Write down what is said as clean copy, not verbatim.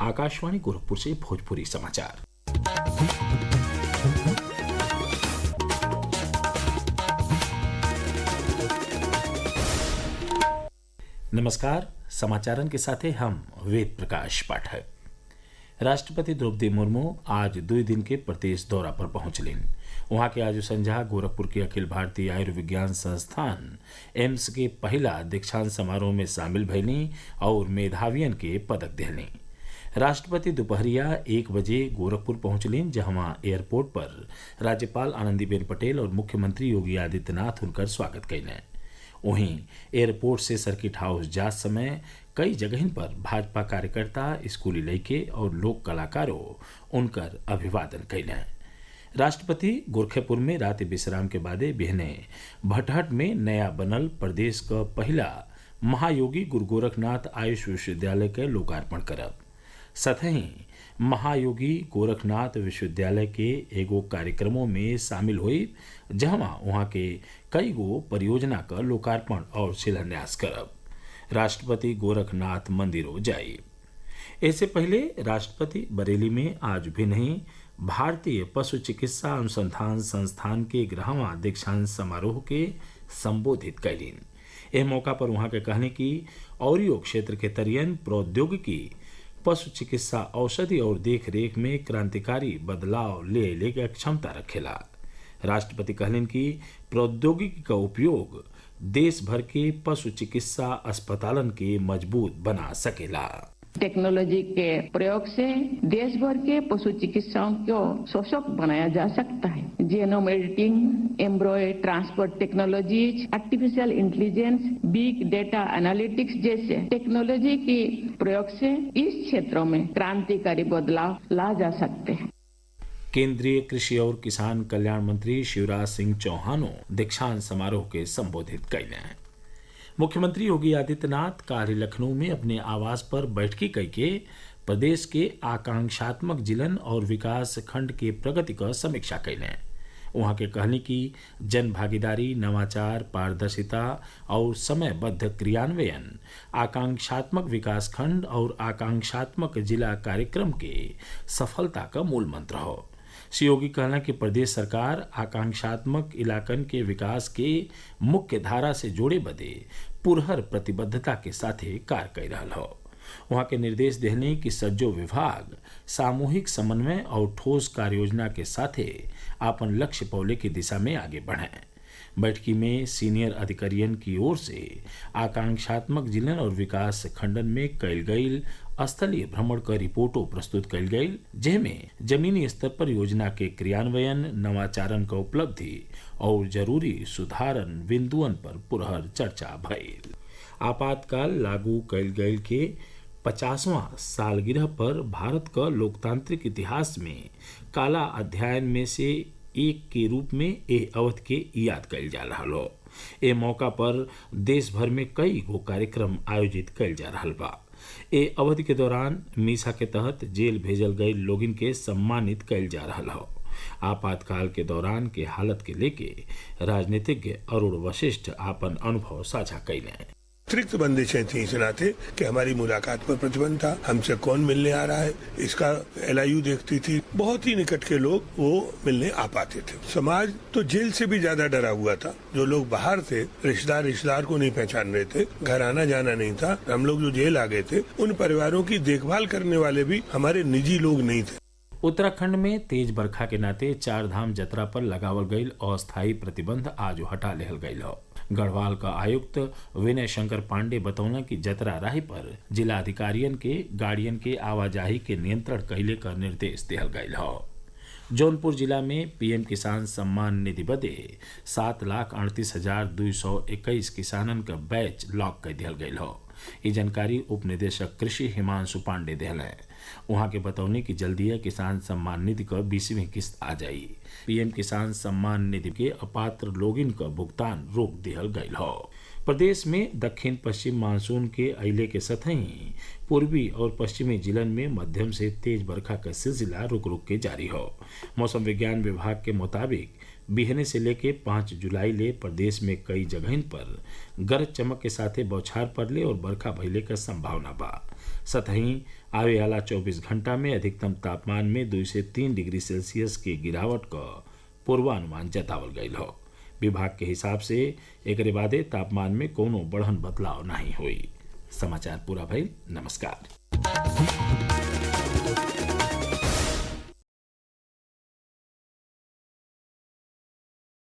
आकाशवाणी गोरखपुर से भोजपुरी समाचार। नमस्कार, समाचारन के साथे हम वेद प्रकाश पाठक। राष्ट्रपति द्रौपदी मुर्मू आज 2 दिन के प्रदेश दौरा पर पहुंचलिन। वहां के आज संझा गोरखपुर के अखिल भारतीय आयुर्विज्ञान संस्थान एम्स के पहला दीक्षांत समारोह में शामिल भैली और मेधावियन के पदक दिहली। राष्ट्रपति दोपहरिया 1 बजे गोरखपुर पहुंचलिन, जहां एयरपोर्ट पर राज्यपाल आनंदीबेन पटेल और मुख्यमंत्री योगी आदित्यनाथ उनकर स्वागत कैलें। वहीं एयरपोर्ट से सर्किट हाउस जात समय कई जगहिन पर भाजपा कार्यकर्ता, स्कूली लइके और लोक कलाकारों उनकर अभिवादन कैलें। राष्ट्रपति गोरखेपुर में रात विश्राम के बादे बिहने भटहट में नया बनल प्रदेश का पहला महायोगी गुरु गोरखनाथ आयुष विश्वविद्यालय के लोकार्पण करब। सतही महायोगी गोरखनाथ विश्वविद्यालय के एगो कार्यक्रमों में शामिल हुई, जहाँ वहाँ के कई गो परियोजना का लोकार्पण और शिलान्यास करब। राष्ट्रपति गोरखनाथ मंदिरों जाई। इससे पहले राष्ट्रपति बरेली में आज भी नहीं भारतीय पशु चिकित्सा अनुसंधान संस्थान के 11वां दीक्षांत समारोह के संबोधित कैलीन। यह मौका पर वहाँ के कहने की औरियो क्षेत्र के तरियन प्रौद्योगिकी पशु चिकित्सा औषधि और देख रेख में क्रांतिकारी बदलाव ले के क्षमता रखेला। राष्ट्रपति कहलन कि प्रौद्योगिकी का उपयोग देश भर के पशु चिकित्सा अस्पतालन के मजबूत बना सकेला। टेक्नोलॉजी के प्रयोग से देश भर के पशु चिकित्साओं को सशक्त बनाया जा सकता है। Genome editing, एम्ब्रॉय transfer technologies, artificial intelligence, big data analytics जैसे टेक्नोलॉजी की प्रयोग से इस क्षेत्रों में क्रांतिकारी बदलाव ला जा सकते हैं। केंद्रीय कृषि और किसान कल्याण मंत्री शिवराज सिंह चौहान दीक्षांत समारोह के संबोधित कैले। मुख्यमंत्री योगी आदित्यनाथ कल लखनऊ में अपने आवास पर बैठकी करके प्रदेश के आकांक्षात्मक जिलन और विकास खंड के प्रगति का समीक्षा कैले। वहाँ के कहने की जन भागीदारी, नवाचार, पारदर्शिता और समयबद्ध क्रियान्वयन आकांक्षात्मक विकास खंड और आकांक्षात्मक जिला कार्यक्रम के सफलता का मूल मंत्र हो। श्री योगी कहना कि प्रदेश सरकार आकांक्षात्मक इलाकन के विकास के मुख्य धारा से जोड़े बदे पुरहर प्रतिबद्धता के साथे कार्य कर रहा हो। वहाँ के निर्देश देने कि सज्जो विभाग सामूहिक समन्वय और ठोस कार्य योजना के साथे आपन लक्ष्य पौले की दिशा में आगे बढ़ें। बैठकी में सीनियर अधिकारियों की ओर से आकांक्षात्मक जिलन और विकास खंडन में कैल गई स्थलीय भ्रमण का रिपोर्टों प्रस्तुत कैल गई, जिसमें जमीनी स्तर पर योजना के क्रियान्वयन, नवाचारन का उपलब्धि और जरूरी सुधारन बिंदुअन पर पुरहर चर्चा भइल। आपातकाल लागू कैल गई के 50वां सालगिरह पर भारत का लोकतांत्रिक इतिहास में काला अध्याय में से एक के रूप में ए अवध के याद कैल जा रहा हो। ए मौका पर देश भर में कई गो कार्यक्रम आयोजित कैल जा रहा बा। ए अवधि के दौरान मीसा के तहत जेल भेजल गए लोगिन के सम्मानित कैल जा रहा हो। आपातकाल के दौरान के हालत के लेके राजनीतिज्ञ अरुण वशिष्ठ आपन अनुभव साझा कैले। अतिरिक्त बंदिशें थी इस नाते कि हमारी मुलाकात पर प्रतिबंध था, हमसे कौन मिलने आ रहा है इसका LIU देखती थी। बहुत ही निकट के लोग वो मिलने आ पाते थे। समाज तो जेल से भी ज्यादा डरा हुआ था। जो लोग बाहर थे, रिश्तेदार को नहीं पहचान रहे थे, घर आना जाना नहीं था। हम लोग जो जेल आ गए थे, उन परिवारों की देखभाल करने वाले भी हमारे निजी लोग नहीं थे। उत्तराखंड में तेज बरखा के नाते चार धाम जतरा पर लगावल गई अस्थायी प्रतिबंध आज हटा लेहल गई हो। गढ़वाल का आयुक्त विनय शंकर पांडे बतौना कि जतरा राही पर जिला अधिकारियन के गाड़ियन के आवाजाही के नियंत्रण कैले का निर्देश दिहल गयल हो। जौनपुर जिला में PM किसान सम्मान निधि बदे 7,38,221 किसानन का बैच लॉक कर दिहल गयल हो। ये जानकारी उप निदेशक कृषि हिमांशु पांडे दिहल है। वहाँ के बतौने की जल्दी किसान सम्मान निधि का 20वीं किस्त आ जाई। PM किसान सम्मान निधि के अपात्र लोगिन का भुगतान रोक दिहल गयल हो। प्रदेश में दक्षिण पश्चिम मानसून के अइले के सतही पूर्वी और पश्चिमी जिलन में मध्यम से तेज बरखा का सिलसिला रुक रुक के जारी हो। मौसम विज्ञान विभाग के मुताबिक बिहने से लेके 5 जुलाई ले प्रदेश में कई जगहिन पर गरज चमक के साथे बौछार पड़ले और बरखा भइले क संभावना बा। सतही आवे वाला 24 घंटा में अधिकतम तापमान में 2 से 3 डिग्री सेल्सियस के गिरावट क पूर्वानुमान जतावल गईल हो। विभाग के हिसाब से एकरे बादे तापमान में कोनो बढ़न बदलाव नहीं हुई। समाचार पूरा भइल। नमस्कार।